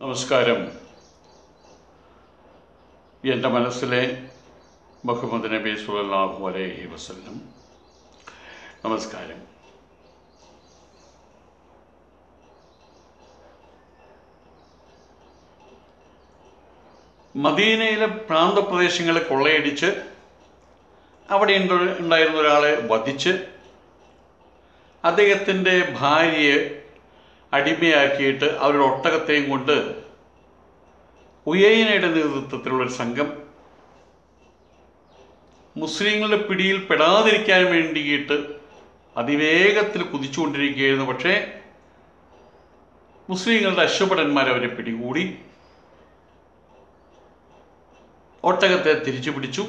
നമസ്കാരം. എൻ്റെ മനസ്സിലെ മുഹമ്മദ് നബി സ്വല്ലല്ലാഹു അലൈഹി വസല്ലം. നമസ്കാരം. മദീനയിലെ പ്രാന്തപ്രദേശങ്ങളെ കൊള്ളയടിച്ച് അവിടെ ഉണ്ടായിരുന്ന ഒരാളെ വധിച്ച് അദ്ദേഹത്തിൻ്റെ ഭാര്യയെ അടിമയാക്കിയിട്ട് അവരുടെ ഒട്ടകത്തെയും കൊണ്ട് ഉയൈനയുടെ നേതൃത്വത്തിലുള്ളൊരു സംഘം മുസ്ലിങ്ങളുടെ പിടിയിൽ പെടാതിരിക്കാൻ വേണ്ടിയിട്ട് അതിവേഗത്തിൽ കുതിച്ചുകൊണ്ടിരിക്കുകയായിരുന്നു. പക്ഷേ മുസ്ലിങ്ങളുടെ അശ്വഭടന്മാർ അവരെ പിടികൂടി ഒട്ടകത്തെ തിരിച്ചു പിടിച്ചു.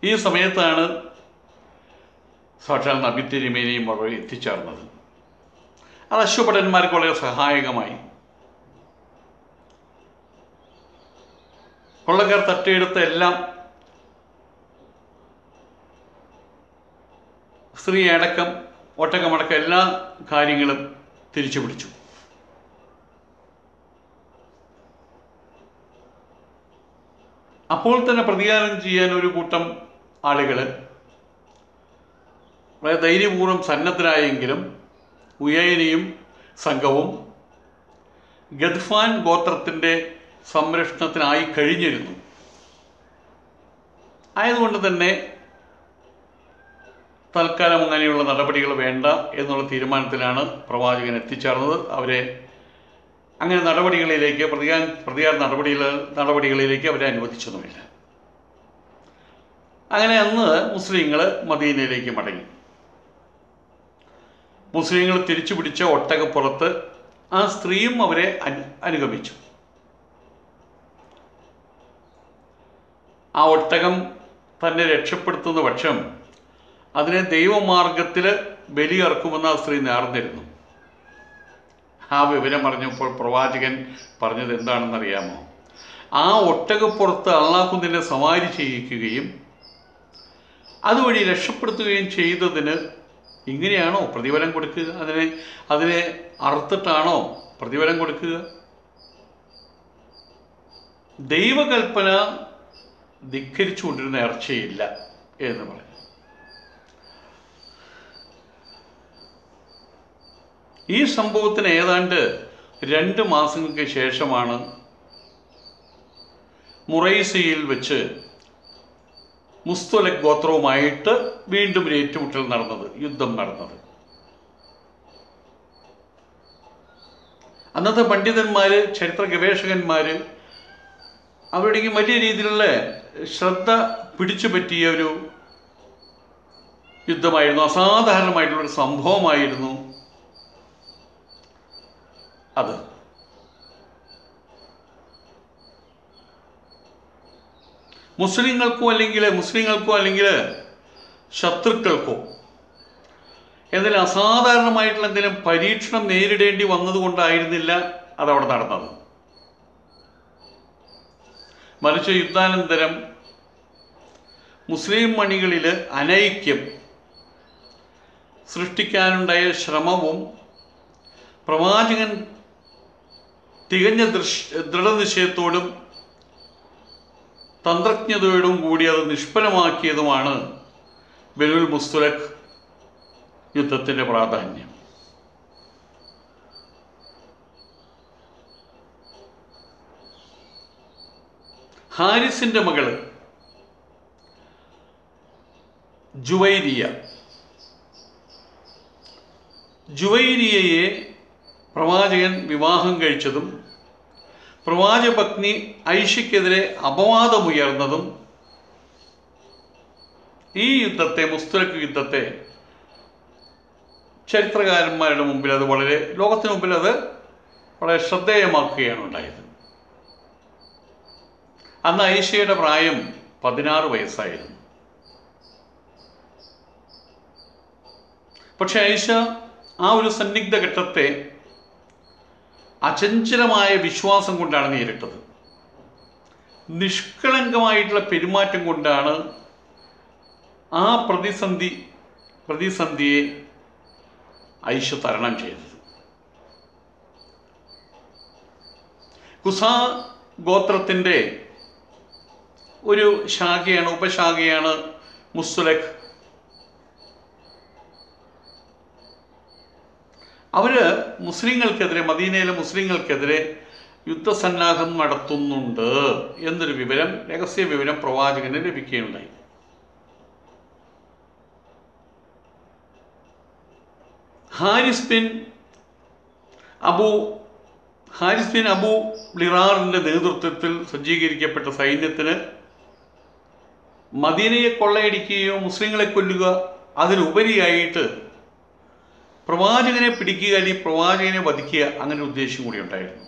ഈ സമയത്താണ് സാക്ഷാൽ നബി തിരുമേനിയും അവിടെ എത്തിച്ചേർന്നത്. അത് അശ്വഭടന്മാർക്ക് വളരെ സഹായകമായി. കൊള്ളക്കാർ തട്ടിയെടുത്ത എല്ലാം സ്ത്രീ അടക്കം ഒട്ടകമടക്കം എല്ലാ കാര്യങ്ങളും തിരിച്ചു പിടിച്ചു. അപ്പോൾ തന്നെ പ്രതികാരം ചെയ്യാൻ ഒരു കൂട്ടം ആളുകൾ വളരെ ധൈര്യപൂർവ്വം സന്നദ്ധരായെങ്കിലും ഉയൈനയും സംഘവും ഗദ്ഫാൻ ഗോത്രത്തിൻ്റെ സംരക്ഷണത്തിനായി കഴിഞ്ഞിരുന്നു. ആയതുകൊണ്ട് തന്നെ തൽക്കാലം അങ്ങനെയുള്ള നടപടികൾ വേണ്ട എന്നുള്ള തീരുമാനത്തിലാണ് പ്രവാചകൻ എത്തിച്ചേർന്നത്. അവരെ അങ്ങനെ നടപടികളിലേക്ക് പ്രതികാര നടപടികളിലേക്ക് അവരെ അനുവദിച്ചതുമില്ല. അങ്ങനെ അന്ന് മുസ്ലിങ്ങൾ മദീനയിലേക്ക് മടങ്ങി. മുസ്ലിങ്ങൾ തിരിച്ചു പിടിച്ച ഒട്ടകപ്പുറത്ത് ആ സ്ത്രീയും അവരെ അനുഗമിച്ചു. ആ ഒട്ടകം തന്നെ രക്ഷപ്പെടുത്തുന്ന പക്ഷം അതിനെ ദൈവമാർഗത്തിൽ ബലിയർക്കുമെന്ന് ആ സ്ത്രീ നേർന്നിരുന്നു. ആ വിവരം പറഞ്ഞപ്പോൾ പ്രവാചകൻ പറഞ്ഞത് എന്താണെന്നറിയാമോ? ആ ഒട്ടകപ്പുറത്ത് അള്ളാഹു നിന്നെ സവാരി ചെയ്യിക്കുകയും അതുവഴി രക്ഷപ്പെടുത്തുകയും ചെയ്തതിന് ഇങ്ങനെയാണോ പ്രതിഫലം കൊടുക്കുക? അതിനെ അറുത്തിട്ടാണോ പ്രതിഫലം കൊടുക്കുക? ദൈവകൽപ്പന ധിക്കരിച്ചുകൊണ്ടിരുന്ന നേർച്ചയില്ല എന്ന് പറഞ്ഞു. ഈ സംഭവത്തിന് ഏതാണ്ട് 2 മാസങ്ങൾക്ക് ശേഷമാണ് മുറൈസിയിൽ വെച്ച് മുസ്തലഖ് ഗോത്രവുമായിട്ട് വീണ്ടും ഒരു ഏറ്റുമുട്ടൽ നടന്നത്, യുദ്ധം നടന്നത്. അന്നത്തെ പണ്ഡിതന്മാർ, ചരിത്ര ഗവേഷകന്മാർ അവരുടെയും വലിയ രീതിയിലുള്ള ശ്രദ്ധ പിടിച്ചു പറ്റിയ ഒരു യുദ്ധമായിരുന്നു. അസാധാരണമായിട്ടുള്ളൊരു സംഭവമായിരുന്നു അത്. മുസ്ലിങ്ങൾക്കോ അല്ലെങ്കിൽ ശത്രുക്കൾക്കോ എന്തെങ്കിലും അസാധാരണമായിട്ടുള്ള എന്തെങ്കിലും പരീക്ഷണം നേരിടേണ്ടി വന്നതുകൊണ്ടായിരുന്നില്ല അതവിടെ നടന്നത്. മറിച്ച് യുദ്ധാനന്തരം മുസ്ലിം മണികളിൽ അനൈക്യം സൃഷ്ടിക്കാനുണ്ടായ ശ്രമവും പ്രവാചകൻ തികഞ്ഞ ദൃഢനിശ്ചയത്തോടും തന്ത്രജ്ഞതയോടും കൂടി അത് നിഷ്ഫലമാക്കിയതുമാണ് ബനുൽ മുസ്തലഖ് യുദ്ധത്തിൻ്റെ പ്രാധാന്യം. ഹാരിസിൻ്റെ മകള് ജുവൈരിയയെ പ്രവാചകൻ വിവാഹം കഴിച്ചതും പ്രവാചകപത്നി ഐഷയ്ക്കെതിരെ അപവാദമുയർന്നതും ഈ യുദ്ധത്തെ, മുസ്തലഖ് യുദ്ധത്തെ, ചരിത്രകാരന്മാരുടെ മുമ്പിൽ അത് ലോകത്തിന് മുമ്പിൽ അത് വളരെ ശ്രദ്ധേയമാക്കുകയാണ് ഉണ്ടായത്. അന്ന് ഐഷയുടെ പ്രായം 16 വയസ്സായിരുന്നു. പക്ഷെ ഐഷ ആ ഒരു സന്നിഗ്ധ ഘട്ടത്തെ അചഞ്ചലമായ വിശ്വാസം കൊണ്ടാണ് നേരിട്ടത്. നിഷ്കളങ്കമായിട്ടുള്ള പെരുമാറ്റം കൊണ്ടാണ് ആ പ്രതിസന്ധിയെ ഐഷ തരണം ചെയ്തത്. കുസാ ഗോത്രത്തിൻ്റെ ഒരു ശാഖയാണ്, ഉപശാഖയാണ് മുസ്തലഖ്. അവർ മുസ്ലിങ്ങൾക്കെതിരെ, മദീനയിലെ മുസ്ലിങ്ങൾക്കെതിരെ യുദ്ധസന്നാഹം നടത്തുന്നുണ്ട് എന്നൊരു വിവരം, രഹസ്യ വിവരം പ്രവാചകന് ലഭിക്കുകയുണ്ടായി. ഹാരിസ് ബിൻ അബു ലിറാറിൻ്റെ നേതൃത്വത്തിൽ സജ്ജീകരിക്കപ്പെട്ട സൈന്യത്തിന് മദീനയെ കൊള്ളയടിക്കുകയോ മുസ്ലിങ്ങളെ കൊല്ലുക അതിനുപരിയായിട്ട് പ്രവാചകനെ പിടിക്കുക അല്ലെങ്കിൽ പ്രവാചകനെ വധിക്കുക, അങ്ങനെ ഒരു ഉദ്ദേശം കൂടി ഉണ്ടായിരുന്നു.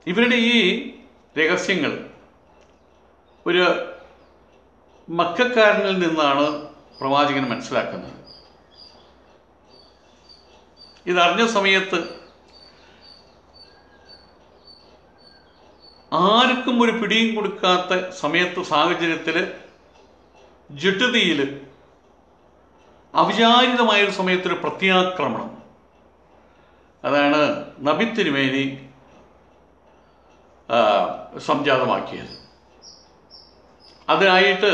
ഇവരുടെ ഈ രഹസ്യങ്ങൾ ഒരു മക്കക്കാരനിൽ നിന്നാണ് പ്രവാചകൻ മനസ്സിലാക്കുന്നത്. ഇതറിഞ്ഞ സമയത്ത് ആർക്കും ഒരു പിടിയും കൊടുക്കാത്ത സമയത്ത്, സാഹചര്യത്തിൽ, ജഡ്തിയിൽ, അവിചാരിതമായൊരു സമയത്തൊരു പ്രത്യാക്രമണം, അതാണ് നബി തിരുമേനി സംജാതമാക്കിയത്. അതിനായിട്ട്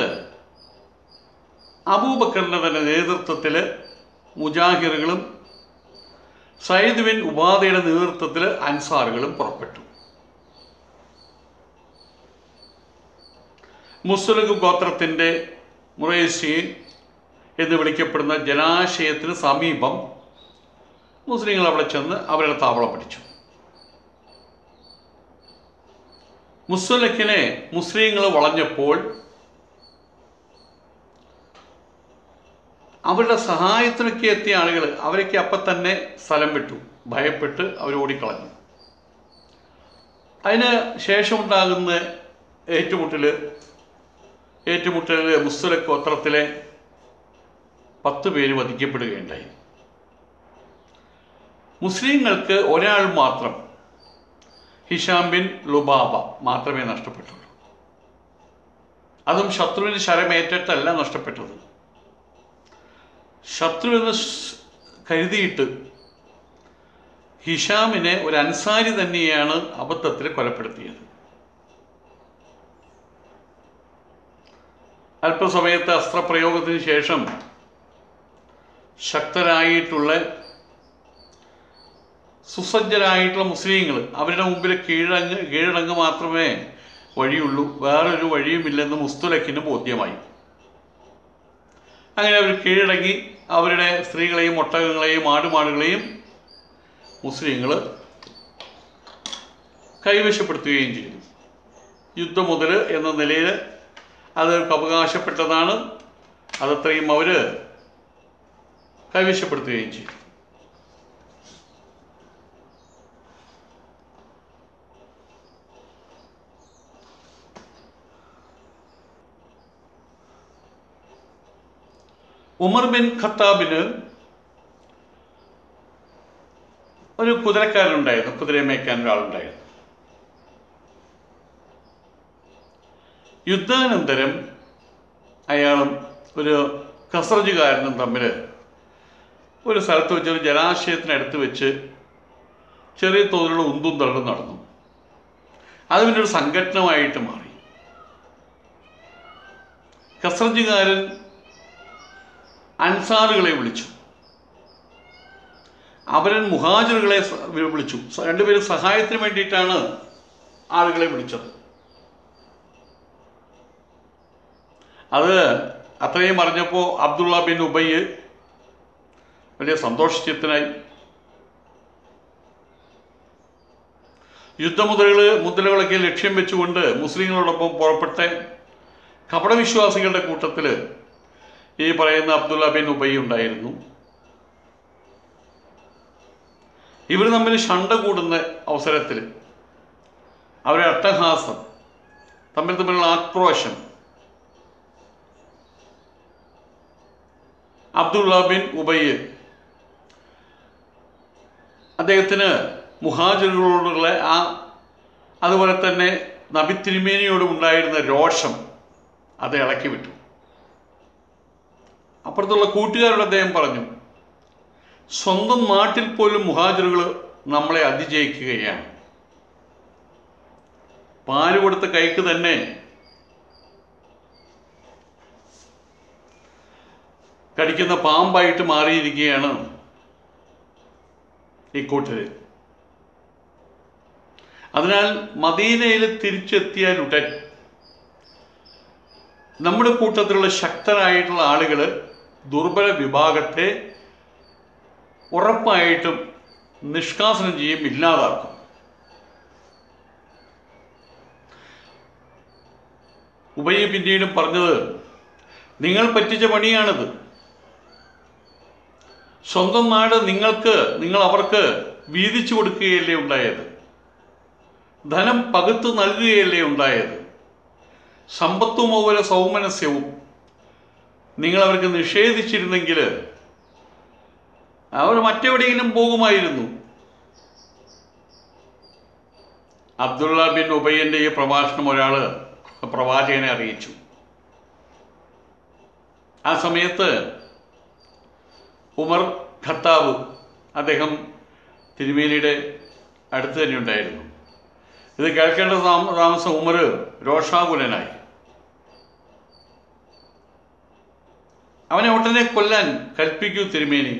അബൂബക്കറിൻ്റെ തന്നെ നേതൃത്വത്തിൽ മുജാഹിറുകളും സയ്യിദ് ബിൻ ഉബാദയുടെ നേതൃത്വത്തിൽ അൻസാറുകളും പുറപ്പെട്ടു. മുസ്തലഖ് ഗോത്രത്തിൻ്റെ മുറൈസി എന്ന് വിളിക്കപ്പെടുന്ന ജലാശയത്തിന് സമീപം മുസ്ലിങ്ങൾ അവിടെ ചെന്ന് അവരുടെ താവളം പിടിച്ചു. മുസ്തലഖിനെ മുസ്ലിങ്ങൾ വളഞ്ഞപ്പോൾ അവരുടെ സഹായത്തിനൊക്കെ എത്തിയ ആളുകൾ അവരൊക്കെ അപ്പം തന്നെ സ്ഥലം വിട്ടു, ഭയപ്പെട്ട് അവർ ഓടിക്കളഞ്ഞു. അതിന് ശേഷമുണ്ടാകുന്ന ഏറ്റുമുട്ടലിൽ മുസ്തലഖ് ഗോത്രത്തിലെ 10 പേര് വധിക്കപ്പെടുകയുണ്ടായി. മുസ്ലിങ്ങൾക്ക് ഒരാൾ മാത്രം, ഹിഷാം ബിൻ ലുബാബ മാത്രമേ നഷ്ടപ്പെട്ടുള്ളൂ. അതും ശത്രുവിന് ശരമേറ്റിട്ടല്ല നഷ്ടപ്പെട്ടത്. ശത്രുവെന്ന് കരുതിയിട്ട് ഹിഷാമിനെ ഒരു അൻസാരി തന്നെയാണ് അബദ്ധത്തിൽ കൊലപ്പെടുത്തിയത്. അല്പസമയത്തെ അസ്ത്രപ്രയോഗത്തിന് ശേഷം ശക്തരായിട്ടുള്ള സുസജ്ജരായിട്ടുള്ള മുസ്ലിങ്ങൾ അവരുടെ മുമ്പിൽ കീഴടങ്ങ് മാത്രമേ വഴിയുള്ളൂ, വേറൊരു വഴിയുമില്ലെന്ന് മുസ്തലഖിന് ബോധ്യമായി. അങ്ങനെ അവർ കീഴടങ്ങി അവരുടെ സ്ത്രീകളെയും ഒട്ടകങ്ങളെയും ആടുമാടുകളെയും മുസ്ലിങ്ങൾ കൈവശപ്പെടുത്തുകയും ചെയ്തു. യുദ്ധമുതൽ എന്ന നിലയിൽ അതവർക്ക് അവകാശപ്പെട്ടതാണ്, അതത്രയും അവർ കൈവശപ്പെടുത്തുകയും ചെയ്തു. ഉമർ ബിൻ ഖത്താബിന് ഒരു കുതിരക്കാരനുണ്ടായിരുന്നു, കുതിരയെ മേയ്ക്കാൻ ഒരാളുണ്ടായിരുന്നു. യുദ്ധാനന്തരം അയാളും ഒരു ഖസ്റജുകാരനും തമ്മിൽ ഒരു സ്ഥലത്ത് വെച്ച്, ഒരു ജലാശയത്തിനടുത്ത് വെച്ച് ചെറിയ തോതിലുള്ള ഉന്തും തള്ളും നടന്നു. അത് പിന്നെ ഒരു സംഘട്ടനമായിട്ട് മാറി. ഖസ്റജുകാരൻ അൻസാറുകളെ വിളിച്ചു, അവരൻ മുഹാജിറുകളെ വിളിച്ചു. രണ്ടുപേരും സഹായത്തിന് വേണ്ടിയിട്ടാണ് ആളുകളെ വിളിച്ചത്. അത് അത്രയും അറിഞ്ഞപ്പോൾ അബ്ദുള്ള ബിൻ ഉബയ്യ് വലിയ സന്തോഷചിത്തനായി. യുദ്ധമുദ്രകളൊക്കെ ലക്ഷ്യം വെച്ചുകൊണ്ട് മുസ്ലിങ്ങളോടൊപ്പം പുറപ്പെട്ട കപടവിശ്വാസികളുടെ കൂട്ടത്തിൽ ഈ പറയുന്ന അബ്ദുള്ള ബിൻ ഉബയ്യ് ഉണ്ടായിരുന്നു. ഇവർ തമ്മിൽ ശണ്ട കൂടുന്ന അവസരത്തിൽ അവരുടെ അട്ടഹാസം, തമ്മിലുള്ള ആക്രോശം, അബ്ദുള്ള ബിൻ ഉബയ്യ് അദ്ദേഹത്തിന് മുഹാജിറുകളോടുള്ള അതുപോലെ തന്നെ നബി തിരുമേനിയോടും ഉണ്ടായിരുന്ന രോഷം അത് ഇളക്കി വിട്ടു. അപ്പുറത്തുള്ള കൂട്ടുകാരോട് അദ്ദേഹം പറഞ്ഞു, സ്വന്തം നാട്ടിൽ പോലും മുഹാജിറുകൾ നമ്മളെ അതിജയിക്കുകയാണ്. പാല് കൊടുത്ത കൈക്ക് തന്നെ കടിക്കുന്ന പാമ്പായിട്ട് മാറിയിരിക്കുകയാണ് ഇക്കൂട്ടര്. അതിനാൽ മദീനയിൽ തിരിച്ചെത്തിയാലുടൻ നമ്മുടെ കൂട്ടത്തിലുള്ള ശക്തരായിട്ടുള്ള ആളുകൾ ദുർബല വിഭാഗത്തെ ഉറപ്പായിട്ടും നിഷ്കാസനം ചെയ്യും, ഇല്ലാതാക്കും. ഉബയ്യ് പിന്നീട് പറഞ്ഞത്, നിങ്ങൾ പറ്റിച്ച പണിയാണിത്. സ്വന്തം നാട് നിങ്ങൾ അവർക്ക് വീതിച്ചു കൊടുക്കുകയല്ലേ ഉണ്ടായത്, ധനം പകുത്തു നൽകുകയല്ലേ ഉണ്ടായത്. സമ്പത്തും അതുപോലെ സൗമനസ്യവും നിങ്ങൾ അവർക്ക് നിഷേധിച്ചിരുന്നെങ്കിൽ അവർ മറ്റെവിടെയെങ്കിലും പോകുമായിരുന്നു. അബ്ദുള്ള ബിൻ ഉബയ്യന്റെ ഈ പ്രഭാഷണം ഒരാൾ പ്രവാചകനെ അറിയിച്ചു. ആ സമയത്ത് ഉമർ ഖത്താബ്, അദ്ദേഹം തിരുമേനിയുടെ അടുത്ത് തന്നെ ഉണ്ടായിരുന്നു. ഇത് കേൾക്കേണ്ട താമസം ഉമർ രോഷാകുലനായി. അവനെ ഉടനെ കൊല്ലാൻ കൽപ്പിക്കൂ തിരുമേനി,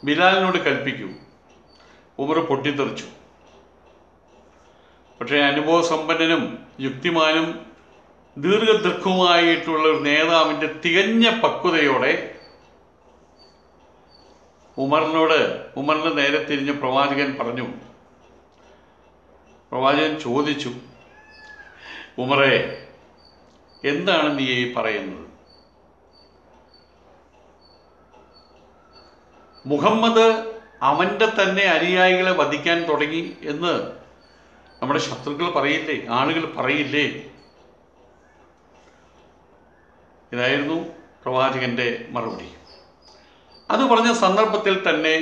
ബിലാലിനോട് കൽപ്പിക്കൂ. ഉമർ പൊട്ടിത്തെറിച്ചു. പക്ഷേ അനുഭവസമ്പന്നനും യുക്തിമാനും ദീർഘദീർഘമായിട്ടുള്ള ഒരു നേതാവിൻ്റെ തികഞ്ഞ പക്വതയോടെ ഉമറിന് നേരെ തിരിഞ്ഞ് പ്രവാചകൻ പറഞ്ഞു. പ്രവാചകൻ ചോദിച്ചു, ഉമറേ, എന്താണ് നീ ഈ പറയുന്നത്? മുഹമ്മദ് അവൻ്റെ തന്നെ അനുയായികളെ വധിക്കാൻ തുടങ്ങി എന്ന് നമ്മുടെ ശത്രുക്കൾ പറയില്ലേ, ആളുകൾ പറയില്ലേ? ഇതായിരുന്നു പ്രവാചകന്റെ മറുപടി. അത് പറഞ്ഞ സന്ദർഭത്തിൽ തന്നെ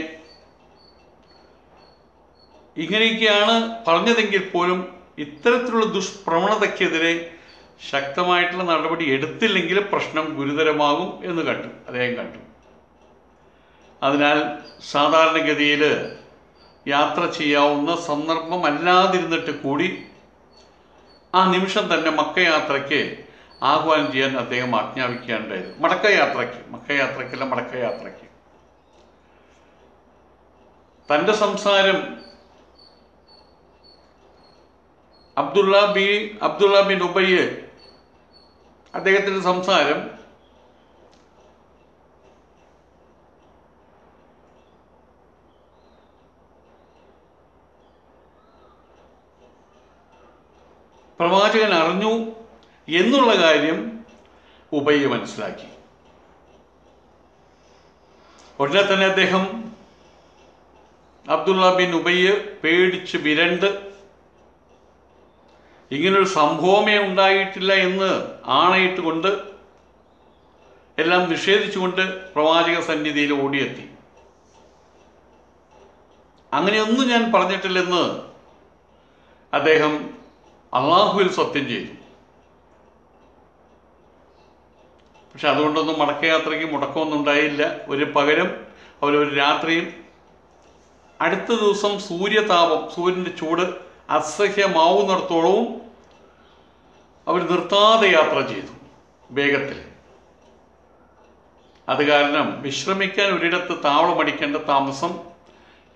ഇങ്ങനെയൊക്കെയാണ് പറഞ്ഞതെങ്കിൽ പോലും ഇത്തരത്തിലുള്ള ദുഷ്പ്രവണതയ്ക്കെതിരെ ശക്തമായിട്ടുള്ള നടപടി എടുത്തില്ലെങ്കിൽ പ്രശ്നം ഗുരുതരമാകും എന്ന് അദ്ദേഹം കണ്ടു. അതിനാൽ സാധാരണഗതിയിൽ യാത്ര ചെയ്യാവുന്ന സന്ദർഭമല്ലാതിരുന്നിട്ട് കൂടി ആ നിമിഷം തന്നെ മക്കയാത്രയ്ക്ക് ആഹ്വാനം ചെയ്യാൻ അദ്ദേഹം ആജ്ഞാപിക്കുകയുണ്ടായത്. മക്കയാത്രയ്ക്ക് തൻ്റെ സംസാരം അബ്ദുള്ള ബിൻ ഉബയ്യ് അദ്ദേഹത്തിൻ്റെ സംസാരം പ്രവാചകൻ അറിഞ്ഞു എന്നുള്ള കാര്യം ഉബയ്യ് മനസ്സിലാക്കി. ഉടനെ തന്നെ അദ്ദേഹം അബ്ദുള്ള ബിൻ ഉബയ്യ് പേടിച്ച് വിരണ്ട് ഇങ്ങനൊരു സംഭവമേ ഉണ്ടായിട്ടില്ല എന്ന് ആണയിട്ടുകൊണ്ട് എല്ലാം നിഷേധിച്ചുകൊണ്ട് പ്രവാചക സന്നിധിയിൽ ഓടിയെത്തി. അങ്ങനെയൊന്നും ഞാൻ പറഞ്ഞിട്ടില്ലെന്ന് അദ്ദേഹം അള്ളാഹുവിൽ സത്യം ചെയ്തു. പക്ഷെ അതുകൊണ്ടൊന്നും മടക്കയാത്രയ്ക്ക് മുടക്കമൊന്നും ഉണ്ടായില്ല. ഒരു പകലും ഒരു രാത്രിയും അടുത്ത ദിവസം സൂര്യൻ്റെ ചൂട് അസഹ്യമാവുന്നിടത്തോളവും അവർ നിർത്താതെ യാത്ര ചെയ്തു വേഗത്തിൽ. അത് കാരണം വിശ്രമിക്കാൻ ഒരിടത്ത് താവളമടിക്കേണ്ട താമസം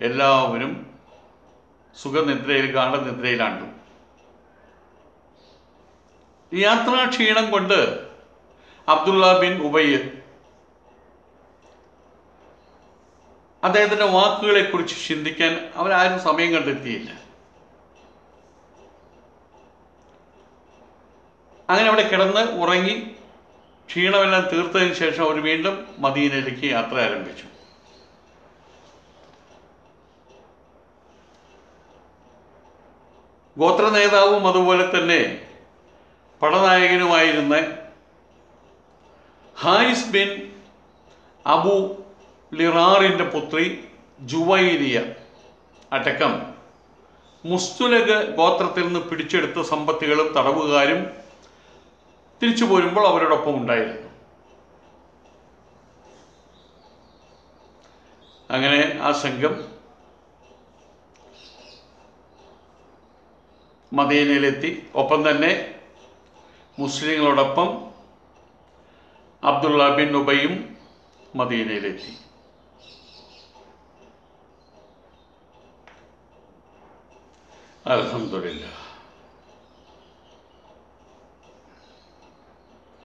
എല്ലാവരും ഗാഠനിദ്രയിലാണ്ടു. യാത്രാ ക്ഷീണം കൊണ്ട് അബ്ദുള്ള ബിൻ ഉബയ്യ് അദ്ദേഹത്തിൻ്റെ വാക്കുകളെക്കുറിച്ച് ചിന്തിക്കാൻ അവരാരും സമയം കണ്ടെത്തിയില്ല. അങ്ങനെ അവിടെ കിടന്ന് ഉറങ്ങി ക്ഷീണമെല്ലാം തീർത്തതിന് ശേഷം അവർ വീണ്ടും മദീനയിലേക്ക് യാത്ര ആരംഭിച്ചു. ഗോത്ര നേതാവും അതുപോലെ തന്നെ പടനായകനുമായിരുന്ന ഹാരിസ് ബിൻ അബു ലിറാറിൻ്റെ പുത്രി ജുവൈരിയ അടക്കം മുസ്തുലഗ് ഗോത്രത്തിൽ നിന്ന് പിടിച്ചെടുത്ത സമ്പത്തുകളും തടവുകാരും തിരിച്ചു പോരുമ്പോൾ അവരോടൊപ്പം ഉണ്ടായിരുന്നു. അങ്ങനെ ആ സംഘം മദീനയിലെത്തി. ഒപ്പം തന്നെ മുസ്ലിങ്ങളോടൊപ്പം അബ്ദുള്ള ബിൻ ഉബൈയും മദീനയിലെത്തി. അൽഹംദുലില്ലാഹ്.